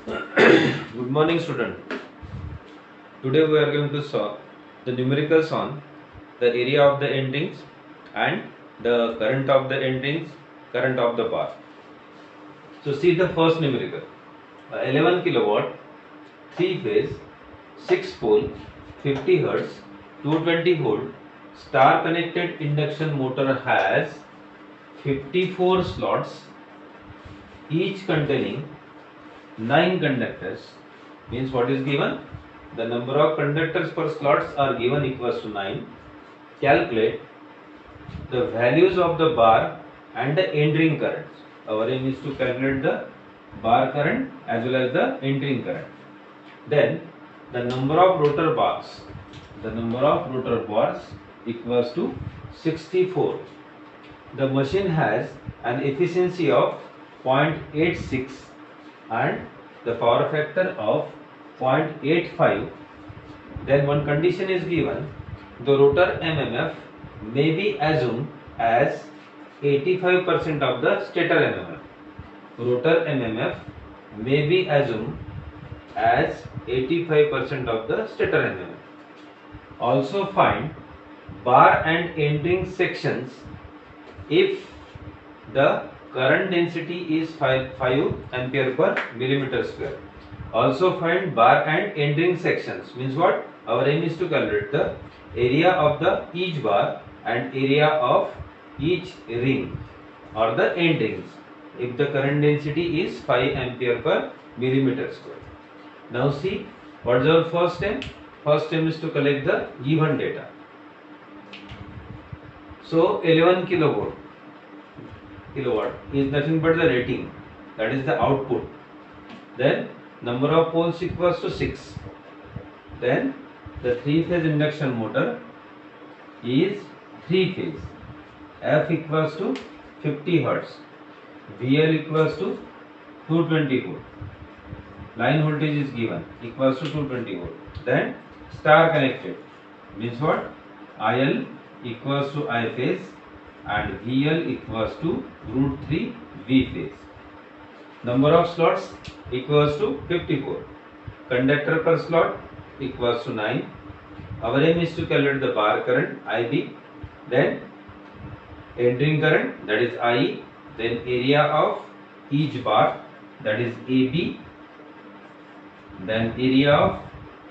Good morning, student. Today we are going to solve the numericals on the area of the endings and the current of the endings, current of the bar. So see the first numerical. 11 kilowatt, 3 phase, 6 pole, 50 hertz, 220 volt, star connected induction motor has 54 slots, each containing 9 conductors. Means what is given? The number of conductors per slots are given equals to 9. Calculate the values of the bar and the entering currents. Our aim is to calculate the bar current as well as the entering current. Then the number of rotor bars. The number of rotor bars equals to 64. The machine has an efficiency of 0.86 and the power factor of 0.85. Then one condition is given: the rotor MMF may be assumed as 85% of the stator MMF. Rotor MMF may be assumed as 85% of the stator MMF. Also find bar and entering sections if the current density is 5 ampere per millimeter square. Also find bar and entering sections. Means what? Our aim is to calculate the area of the each bar and area of each ring or the end rings if the current density is 5 ampere per millimeter square. Now see, what is our first aim? First aim is to collect the given data. So 11 kilowatt is nothing but the rating, that is the output. Then number of poles equals to 6. Then the 3-phase induction motor is 3 phase. F equals to 50 hertz. VL equals to 220 volt. Line voltage is given equals to 220 volt. Then star connected means what? IL equals to I phase and VL equals to root 3 V phase. Number of slots equals to 54. Conductor per slot equals to 9. Our aim is to calculate the bar current IB, then entering current, that is IE, then area of each bar, that is AB, then area of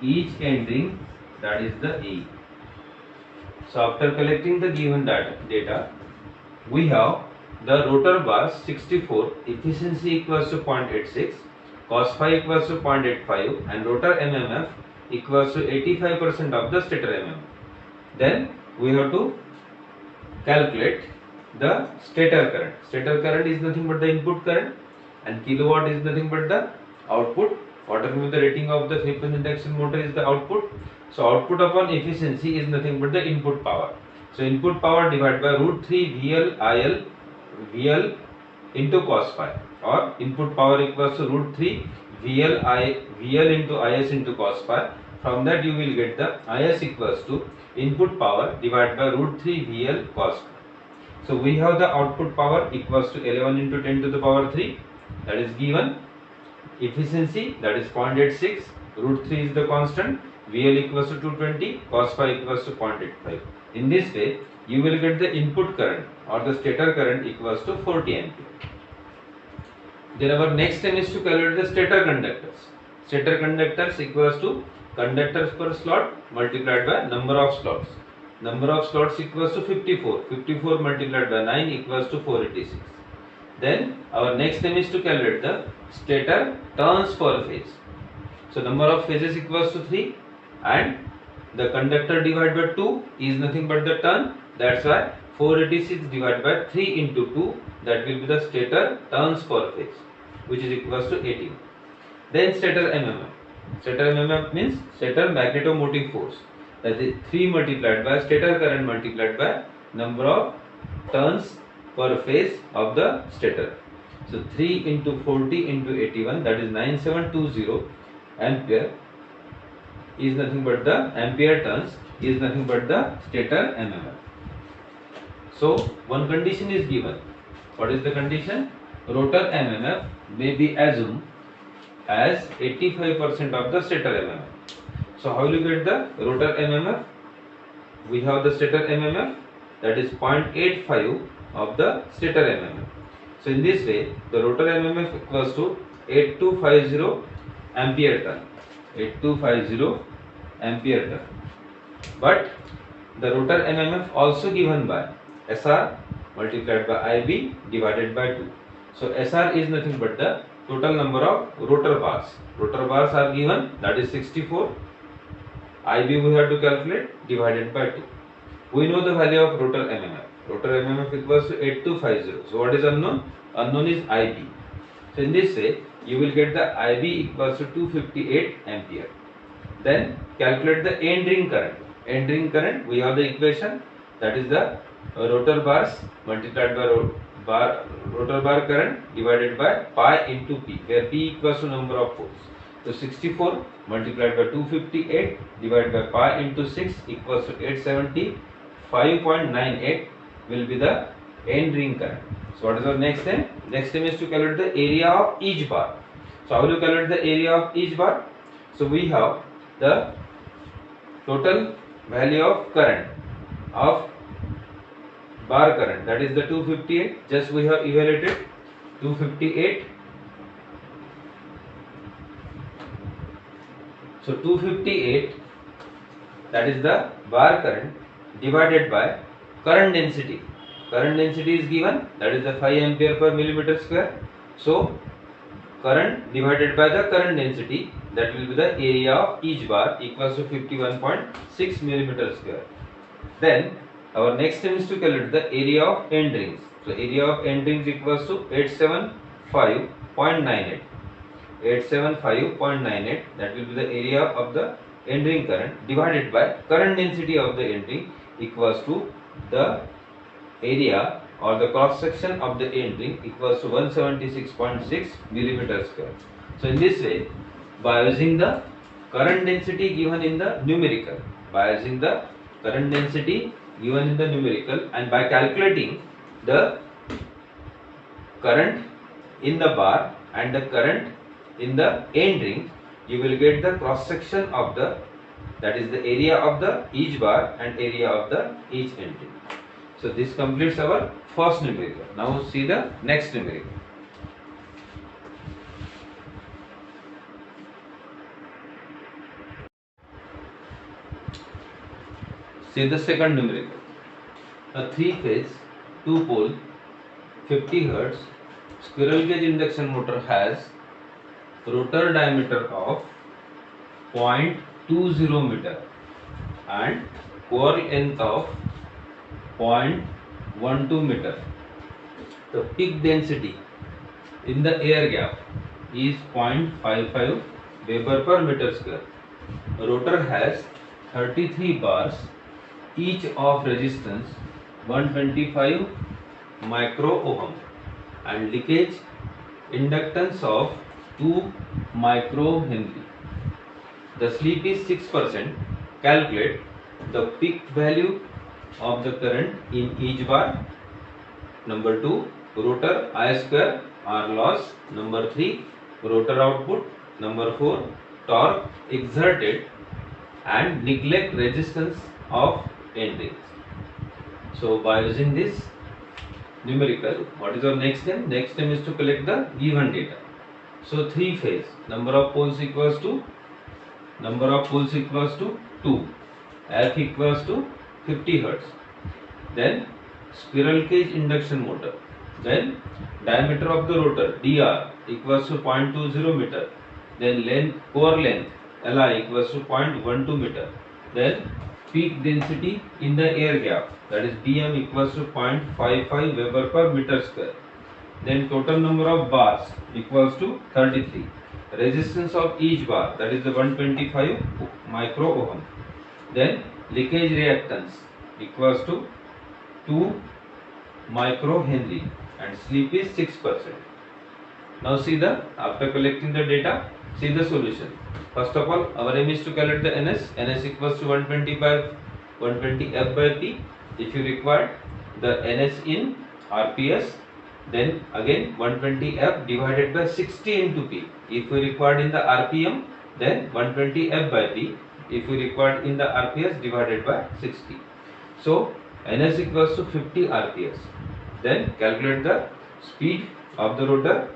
each entering, that is the AE. So after collecting the given data, we have the rotor bars 64, efficiency equals to 0.86, cos phi equals to 0.85 and rotor MMF equals to 85% of the stator MMF. Then we have to calculate the stator current. Stator current is nothing but the input current and kilowatt is nothing but the output. Whatever the rating of the 3-phase induction motor is the output. So output upon efficiency is nothing but the input power. So input power divided by root 3 VL into cos phi, or input power equals to root 3 VL into IS into cos phi. From that you will get the IS equals to input power divided by root 3 VL cos phi. So we have the output power equals to 11 into 10 to the power 3, that is given. Efficiency, that is 0.86, root 3 is the constant, VL equals to 220, cos phi equals to 0.85. In this way, you will get the input current or the stator current equals to 40 ampere. Then our next aim is to calculate the stator conductors. Stator conductors equals to conductors per slot multiplied by number of slots. Number of slots equals to 54. 54 multiplied by 9 equals to 486. Then our next aim is to calculate the stator turns per phase. So number of phases equals to 3 and the conductor divided by 2 is nothing but the turn. That's why 486 divided by 3 into 2, that will be the stator turns per phase, which is equals to 18. Then stator MMF. Stator MMF means stator magnetomotive force. That is 3 multiplied by stator current multiplied by number of turns per phase of the stator. So 3 into 40 into 81, that is 9720 ampere is nothing but the ampere turns is nothing but the stator MMF. So one condition is given. What is the condition? Rotor MMF may be assumed as 85% of the stator MMF. So how will you get the rotor MMF? We have the stator MMF, that is 0.85 of the stator MMF. So in this way, the rotor MMF equals to 8250 ampere turn. 8250 ampere turn. But the rotor MMF also given by SR multiplied by IB divided by 2. So SR is nothing but the total number of rotor bars. Rotor bars are given, that is 64. IB we have to calculate, divided by 2. We know the value of rotor MMF. Rotor MMF equals to 8250. So what is unknown? Unknown is IB. So in this way, you will get the IB equals to 258 ampere. Then calculate the end ring current. End ring current, we have the equation, that is the rotor bars multiplied by rotor bar current divided by pi into P, where P equals to number of poles. So 64 multiplied by 258 divided by pi into 6 equals to 875.98 will be the end ring current. So what is our next step? Next step is to calculate the area of each bar. So how will you calculate the area of each bar? So we have the total value of current of bar current, that is the 258. Just we have evaluated 258. So 258, that is the bar current divided by current density. Current density is given, that is the 5 ampere per millimeter square. So current divided by the current density, that will be the area of each bar equals to 51.6 millimeter square. Then our next step is to calculate the area of end rings. So area of end rings equals to 875.98. 875.98, that will be the area of the end ring current divided by current density of the end ring equals to the area or the cross section of the end ring equals to 176.6 millimeter square. So in this way, by using the current density given in the numerical, and by calculating the current in the bar and the current in the end ring, you will get the cross section of the, that is the area of the each bar and area of the each end ring. So this completes our first numerical. Now see the next numerical. See the second numerical. A 3-phase, 2-pole, 50 Hz squirrel cage induction motor has rotor diameter of 0.20 meter and core length of 0.12 meter. The peak density in the air gap is 0.55 Weber per meter square. Rotor has 33 bars, each of resistance 125 micro ohm and leakage inductance of 2 micro Henry. The slip is 6%. Calculate the peak value of the current in each bar. Number 2, rotor I square R loss. Number 3, rotor output. Number 4, torque exerted and neglect resistance of end rings. So by using this numerical, what is our next step? Next step is to collect the given data. So 3 phase, number of poles equals to 2, F equals to 50 Hz. Then squirrel cage induction motor. Then diameter of the rotor dr equals to 0.20 meter. Then core length Li equals to 0.12 meter. Then peak density in the air gap, that is dm equals to 0.55 Weber per meter square. Then total number of bars equals to 33. Resistance of each bar, that is the 125 micro ohm. Then leakage reactance equals to 2 micro Henry and slip is 6%. Now see after collecting the data, see the solution. First of all, our aim is to calculate the NS. NS equals to 120 F by P. If you require the NS in RPS, then again 120 F divided by 60 into P. If we required in the RPM, then 120 F by P. If we required in the RPS, divided by 60. So NS equals to 50 RPS. Then calculate the speed of the rotor.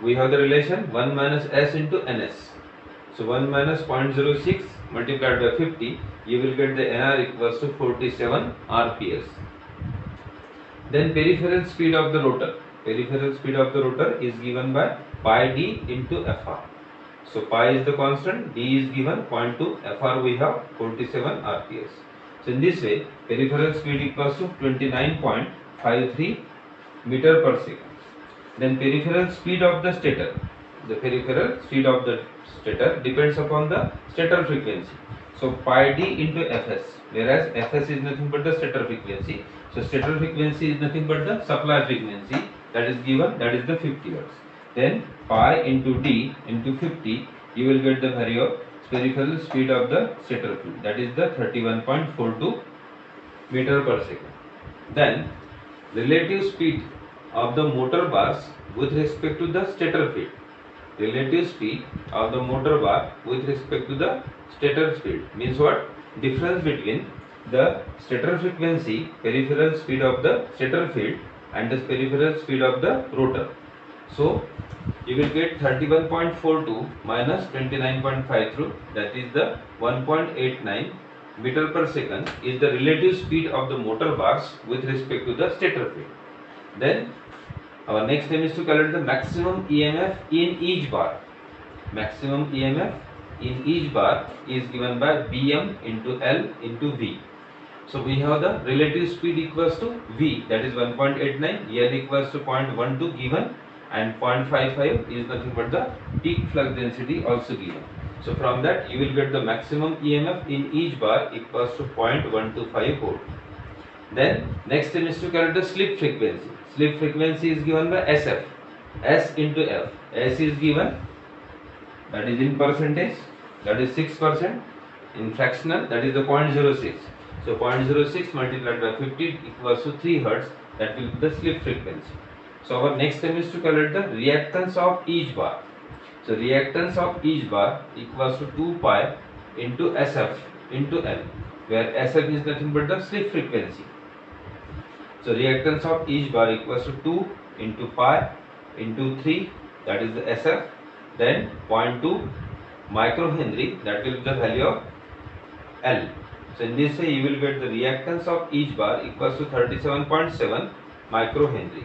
We have the relation 1 minus S into NS. So 1 minus 0.06 multiplied by 50, you will get the NR equals to 47 RPS. Then peripheral speed of the rotor. Peripheral speed of the rotor is given by pi d into Fr. So pi is the constant, d is given 0.2, Fr we have 47 RPS. So in this way, peripheral speed equals to 29.53 meter per second. Then peripheral speed of the stator. The peripheral speed of the stator depends upon the stator frequency. So pi d into Fs, whereas Fs is nothing but the stator frequency. So stator frequency is nothing but the supply frequency that is given, that is the 50 Hz. Then pi into d into 50, you will get the value of peripheral speed of the stator field, that is the 31.42 meter per second. Then relative speed of the motor bars with respect to the stator field. Relative speed of the motor bar with respect to the stator field means what? Difference between the stator frequency, peripheral speed of the stator field, and the peripheral speed of the rotor. So you will get 31.42 minus 29.53, that is the 1.89 meter per second is the relative speed of the motor bars with respect to the stator field. Then our next aim is to calculate the maximum EMF in each bar. Maximum EMF in each bar is given by Bm into L into V. So we have the relative speed equals to V, that is 1.89, L equals to 0.12 given, and 0.55 is nothing but the peak flux density also given. So from that you will get the maximum EMF in each bar equals to 0.125 volt. Then next thing is to calculate the slip frequency. Slip frequency is given by SF, S into F. S is given, that is in percentage, that is 6%, in fractional, that is the 0.06. So 0.06 multiplied by 50 equals to 3 Hz, that will be the slip frequency. So our next step is to calculate the reactance of each bar. So reactance of each bar equals to 2 pi into SF into L, where SF is nothing but the slip frequency. So reactance of each bar equals to 2 into pi into 3, that is the SF, then 0.2 microhenry, that will be the value of L. So in this way you will get the reactance of each bar equals to 37.7 microhenry.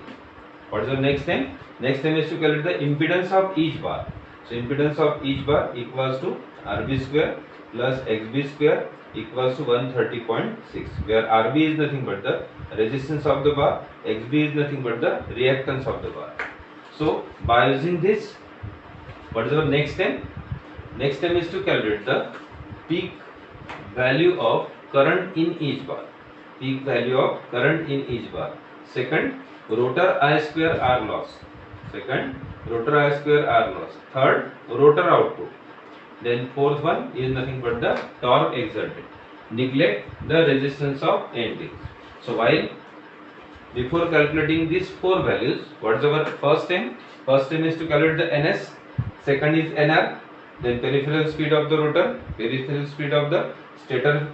What is the next thing? Next thing is to calculate the impedance of each bar. So impedance of each bar equals to RB square plus XB square equals to 130.6, where RB is nothing but the resistance of the bar, XB is nothing but the reactance of the bar. So by using this, what is our next step? Next step is to calculate the peak value of current in each bar. Peak value of current in each bar. Second, rotor I square R loss. Second, rotor I square R loss. Third, rotor output. Then fourth one is nothing but the torque exerted. Neglect the resistance of NT. So while before calculating these four values, what is our first aim? First aim is to calculate the NS. Second is NR. Then peripheral speed of the rotor, peripheral speed of the stator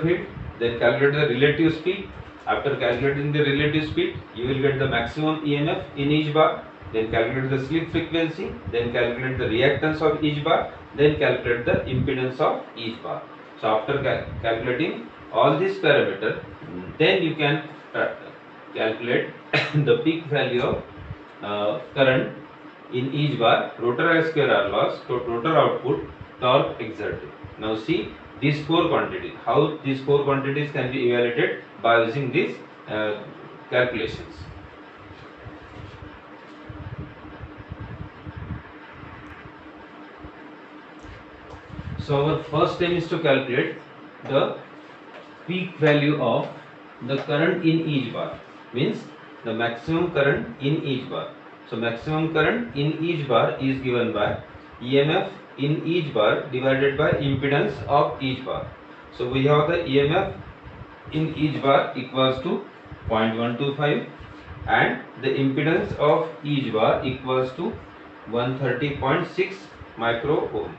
field. Then calculate the relative speed. After calculating the relative speed, you will get the maximum EMF in each bar. Then calculate the slip frequency. Then calculate the reactance of each bar. Then calculate the impedance of each bar. So after calculating all these parameters, then you can calculate the peak value of current in each bar, rotor I square R loss, rotor output, torque exerted. Now see these four quantities, how these four quantities can be evaluated by using these calculations. So our first aim is to calculate the peak value of the current in each bar, means the maximum current in each bar. So maximum current in each bar is given by EMF in each bar divided by impedance of each bar. So we have the EMF in each bar equals to 0.125, and the impedance of each bar equals to 130.6 micro ohm.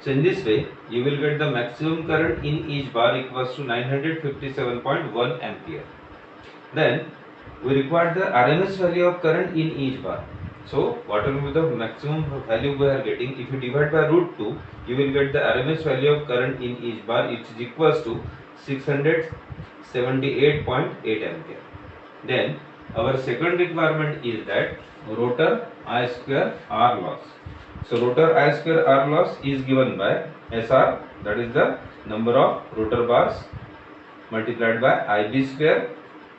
So in this way you will get the maximum current in each bar equals to 957.1 ampere. Then we require the RMS value of current in each bar. So whatever the maximum value we are getting, if you divide by root 2, you will get the RMS value of current in each bar, which is equals to 678.8 ampere. Then our second requirement is that rotor I square R loss. So rotor I square R loss is given by SR, that is the number of rotor bars, multiplied by IB square,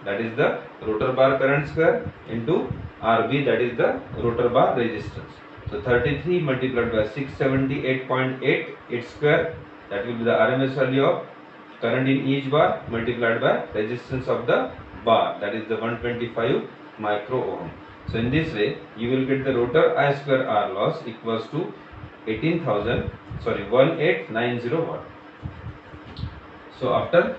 that is the rotor bar current square, into RB, that is the rotor bar resistance. So 33 multiplied by 678.8, its square, that will be the RMS value of current in each bar, multiplied by resistance of the bar, that is the 125 micro ohm. So in this way you will get the rotor I square R loss equals to 1890 watt. So after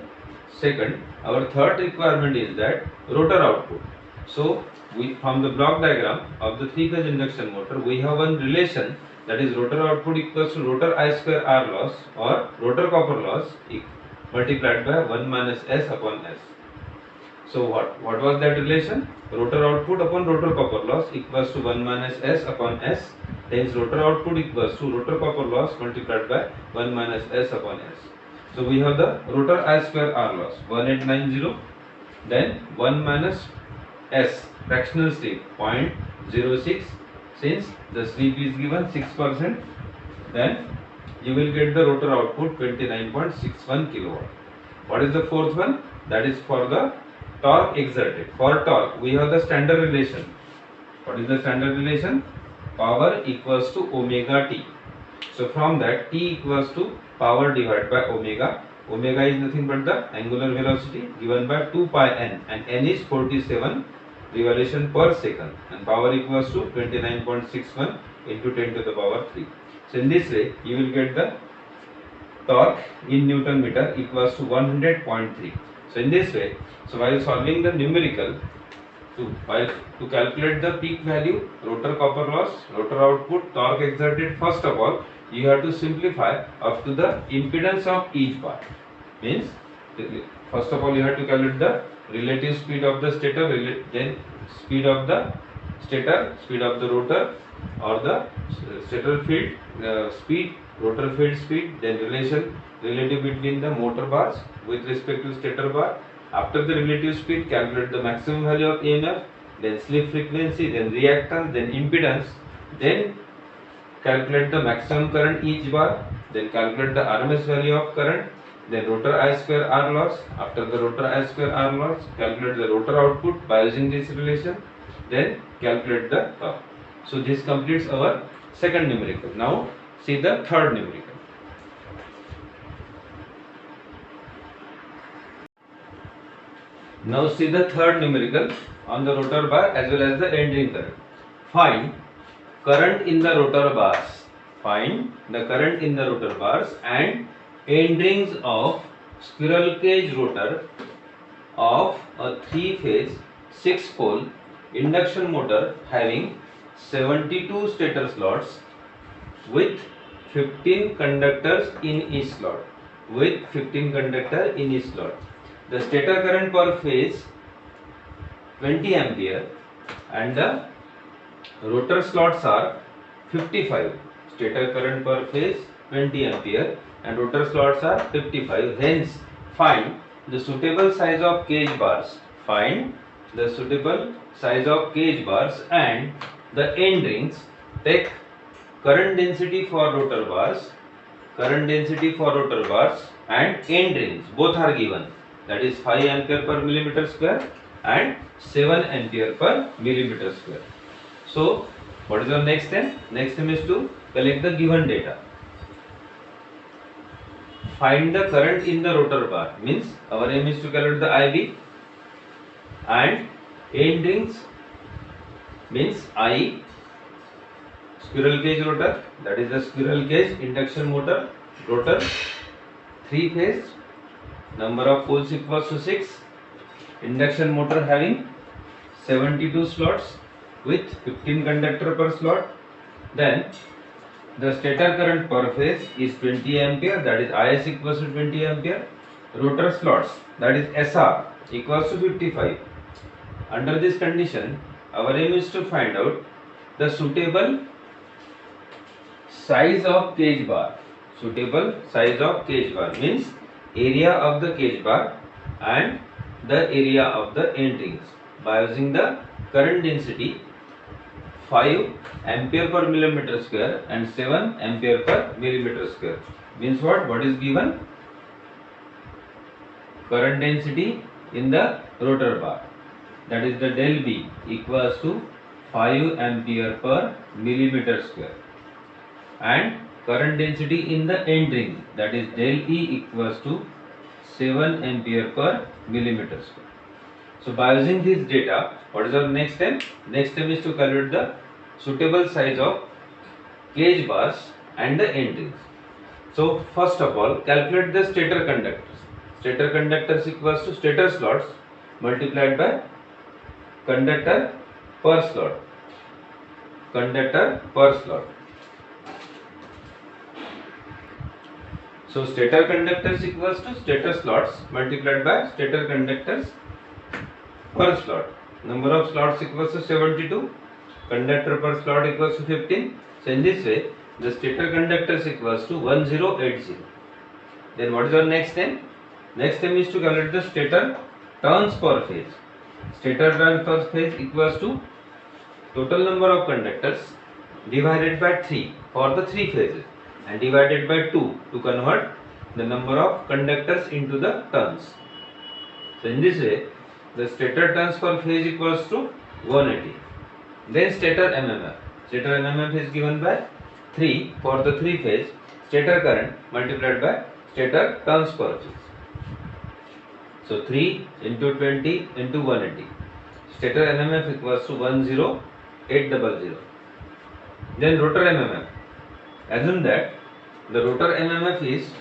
second, our third requirement is that rotor output. So we, from the block diagram of the 3-phase induction motor, we have one relation, that is rotor output equals to rotor I square R loss or rotor copper loss multiplied by 1 minus S upon S. So what was that relation? Rotor output upon rotor copper loss equals to 1 minus S upon S. Hence rotor output equals to rotor copper loss multiplied by 1 minus S upon S. So we have the rotor I square R loss 1890, then 1 minus S fractional slip 0.06, since the slip is given 6%, then you will get the rotor output 29.61 kilowatt. What is the fourth one? That is for the torque exerted. For torque we have the standard relation. What is the standard relation? Power equals to omega T. So from that, T equals to power divided by omega. Omega is nothing but the angular velocity given by 2 pi n, and n is 47 revolution per second, and power equals to 29.61 into 10 to the power 3. So in this way you will get the torque in Newton meter equals to 100.3. So in this way, so while solving the numerical, to calculate the peak value, rotor copper loss, rotor output, torque exerted, first of all you have to simplify up to the impedance of each bar. Means first of all you have to calculate the relative speed of the stator, then speed of the stator, speed of the rotor, or the stator field speed, rotor field speed, then relative between the motor bars with respect to stator bar. After the relative speed, calculate the maximum value of EMF, then slip frequency, then reactance, then impedance, then calculate the maximum current each bar, then calculate the RMS value of current, then rotor I square R loss. After the rotor I square R loss, calculate the rotor output by using this relation, then calculate the torque. So this completes our second numerical. Now see the third numerical. Now see the third numerical on the rotor bar as well as the end ring current. Find current in the rotor bars. Find the current in the rotor bars and end rings of squirrel cage rotor of a 3-phase 6-pole induction motor having 72 stator slots with 15 conductors in each slot. With 15 conductors in each slot. The stator current per phase 20 ampere and the rotor slots are 55. Stator current per phase 20 ampere and rotor slots are 55. Hence find the suitable size of cage bars. Find the suitable size of cage bars and the end rings. Take current density for rotor bars, and end rings, both are given, that is 5 ampere per millimeter square and 7 ampere per millimeter square. So what is our next step? Next step is to collect the given data. Find the current in the rotor bar, means our aim is to calculate the IB, and end rings means I squirrel cage rotor, that is the squirrel cage induction motor rotor, 3-phase, number of poles equals to 6, induction motor having 72 slots with 15 conductor per slot. Then the stator current per phase is 20 ampere, that is Is equals to 20 ampere. Rotor slots, that is SR, equals to 55. Under this condition, our aim is to find out the suitable size of cage bar. Suitable size of cage bar means area of the cage bar and the area of the end rings by using the current density 5 ampere per millimeter square and 7 ampere per millimeter square. Means what? What is given? Current density in the rotor bar, that is the del B equals to 5 ampere per millimeter square, and current density in the end ring, that is del E equals to 7 ampere per millimeter square. So by using this data, what is our next step? Next step is to calculate the suitable size of cage bars and the end rings. So first of all, calculate the stator conductors. Stator conductors equals to stator slots multiplied by conductor per slot. Conductor per slot. So stator conductors equals to stator slots multiplied by stator conductors per slot. Number of slots equals to 72. Conductor per slot equals to 15. So in this way, the stator conductors equals to 1080. Then what is our next step? Next step is to calculate the stator turns per phase. Stator turns per phase equals to total number of conductors divided by 3 for the 3 phases and divided by 2 to convert the number of conductors into the turns. So in this way, the stator turns per phase equals to 180. Then stator MMF. Stator MMF is given by 3 for the 3 phase stator current multiplied by stator turns per phase. So 3 into 20 into 180. Stator MMF equals to 10800. Then rotor MMF. Assume that the rotor MMF is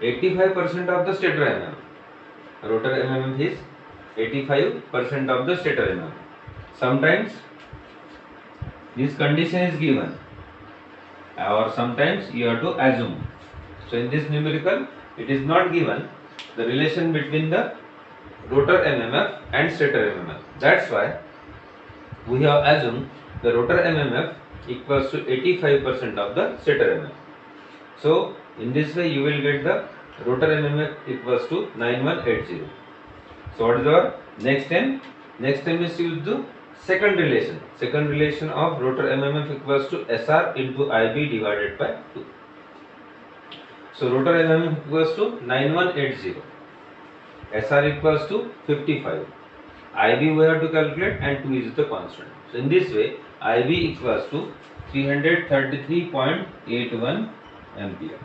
85% of the stator MMF. Rotor MMF is 85% of the stator MMF. Sometimes this condition is given or sometimes you have to assume. So in this numerical, it is not given the relation between the rotor MMF and stator MMF. That's why we have assumed the rotor MMF equals to 85% of the stator MMF. So in this way you will get the rotor MMF equals to 9180. So what is our next step? Next step is to use the second relation. Second relation of rotor MMF equals to SR into IB divided by 2. So rotor MMF equals to 9180. SR equals to 55. IB we have to calculate and 2 is the constant. So in this way, IB equals to 333.81 ampere.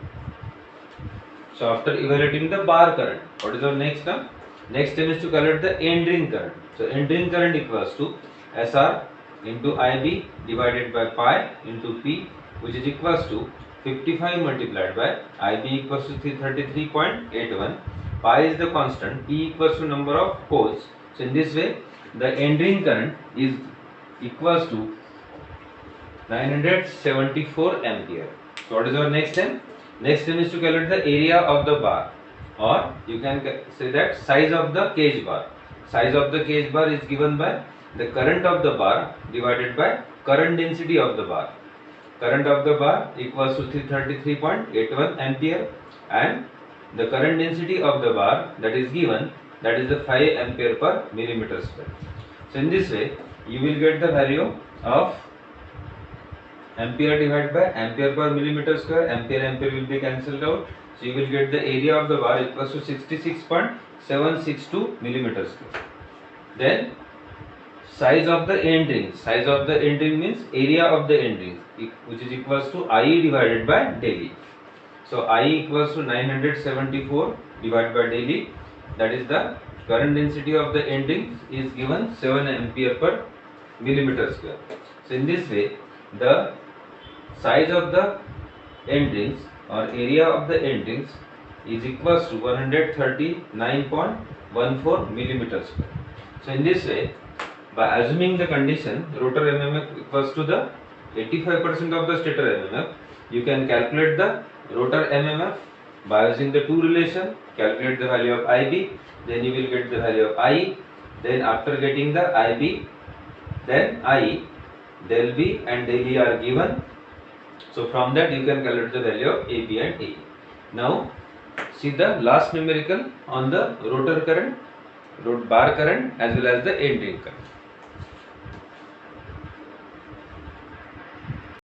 So after evaluating the bar current, what is our next step? Next step is to calculate the end ring current. So end ring current equals to SR into IB divided by pi into P, which is equals to 55 multiplied by IB equals to 333.81. Pi is the constant, P equals to number of poles. So in this way, the end ring current is equals to 974 ampere. So what is our next step? Next step is to calculate the area of the bar, or you can say that size of the cage bar. Size of the cage bar is given by the current of the bar divided by current density of the bar. Current of the bar equals to 333.81 ampere and the current density of the bar that is given, that is the 5 ampere per millimeter square. So in this way you will get the value of ampere divided by ampere per millimeter square. Ampere will be cancelled out. So you will get the area of the bar equals to 66.762 millimeter square. Then size of the end ring. Size of the end ring means area of the end ring, which is equals to IE divided by del E. So IE equals to 974 divided by del E. That is the current density of the end ring is given 7 ampere per millimeter square. So in this way, the size of the end rings or area of the end rings is equals to 139.14 millimeter square. So in this way, by assuming the condition rotor MMF equals to the 85% of the stator MMF, you can calculate the rotor MMF by using the two relation. Calculate the value of IB, then you will get the value of I. Then after getting the IB, then I, del B and del E are given. So from that you can calculate the value of AB and AE. Now see the last numerical on the rotor current, bar current as well as the end ring current.